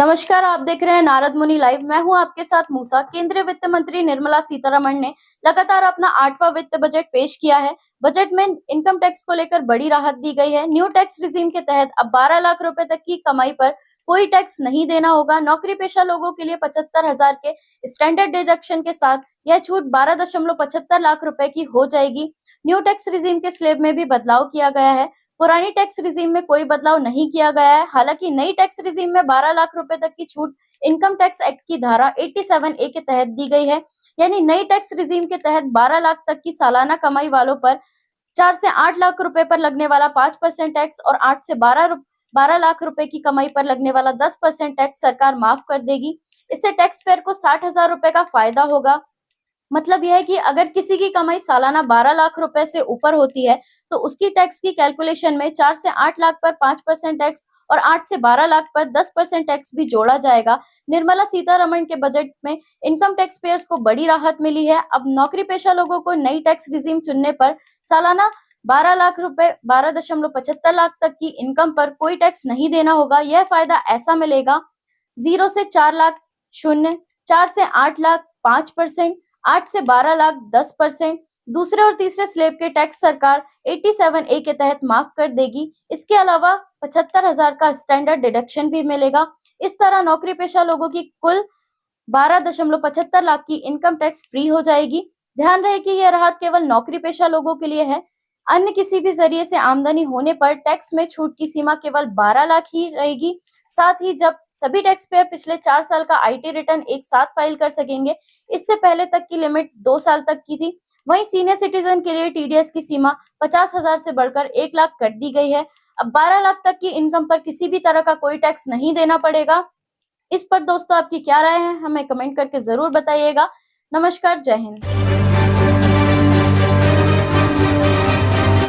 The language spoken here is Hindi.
नमस्कार, आप देख रहे हैं नारद मुनि लाइव। मैं हूं आपके साथ मूसा। केंद्रीय वित्त मंत्री निर्मला सीतारमण ने लगातार अपना 8वां वित्त बजट पेश किया है। बजट में इनकम टैक्स को लेकर बड़ी राहत दी गई है। न्यू टैक्स रिजीम के तहत अब 12 लाख रुपए तक की कमाई पर कोई टैक्स नहीं देना होगा। नौकरी पेशा लोगों के लिए 75,000 के स्टैंडर्ड डिडक्शन के साथ यह छूट 12.75 लाख रुपए की हो जाएगी। न्यू टैक्स रिजीम के स्लैब में भी बदलाव किया गया है। पुरानी टैक्स रिजीम में कोई बदलाव नहीं किया गया है। हालांकि नई टैक्स रिजीम में 12 लाख रुपए तक की छूट इनकम टैक्स एक्ट की धारा 87A के तहत दी गई है। यानी नई टैक्स रिजीम के तहत 12 लाख तक की सालाना कमाई वालों पर 4 से 8 लाख रुपए पर लगने वाला 5% टैक्स और 8 से 12 लाख रुपए की कमाई पर लगने वाला 10% टैक्स सरकार माफ कर देगी। इससे टैक्स पेयर को 60,000 रुपए का फायदा होगा। मतलब यह है कि अगर किसी की कमाई सालाना 12 लाख रुपए से ऊपर होती है तो उसकी टैक्स की कैलकुलेशन में 4 से 8 लाख पर 5% टैक्स और 8 से 12 लाख पर 10% टैक्स भी जोड़ा जाएगा। निर्मला सीतारमण के बजट में इनकम टैक्स पेयर्स को बड़ी राहत मिली है। अब नौकरी पेशा लोगों को नई टैक्स रिजीम चुनने पर सालाना 12 लाख रुपए 12.75 लाख तक की इनकम पर कोई टैक्स नहीं देना होगा। यह फायदा ऐसा मिलेगा 0 से 4 लाख 0, 4 से 8 लाख 5%, 8 से 12 लाख 10%। दूसरे और तीसरे स्लैब के टैक्स सरकार 87A के तहत माफ कर देगी। इसके अलावा 75,000 का स्टैंडर्ड डिडक्शन भी मिलेगा। इस तरह नौकरी पेशा लोगों की कुल 12.75 लाख की इनकम टैक्स फ्री हो जाएगी। ध्यान रहे कि यह राहत केवल नौकरी पेशा लोगों के लिए है। अन्य किसी भी जरिए से आमदनी होने पर टैक्स में छूट की सीमा केवल 12 लाख ही रहेगी। साथ ही जब सभी टैक्स पेयर पिछले 4 साल का आईटी रिटर्न एक साथ फाइल कर सकेंगे। इससे पहले तक की लिमिट 2 साल तक की थी। वहीं सीनियर सिटीजन के लिए टीडीएस की सीमा 50,000 से बढ़कर 1 लाख कर दी गई है। अब 12 लाख तक की इनकम पर किसी भी तरह का कोई टैक्स नहीं देना पड़ेगा। इस पर दोस्तों आपकी क्या राय है, हमें कमेंट करके जरूर बताइएगा। नमस्कार, जय हिंद।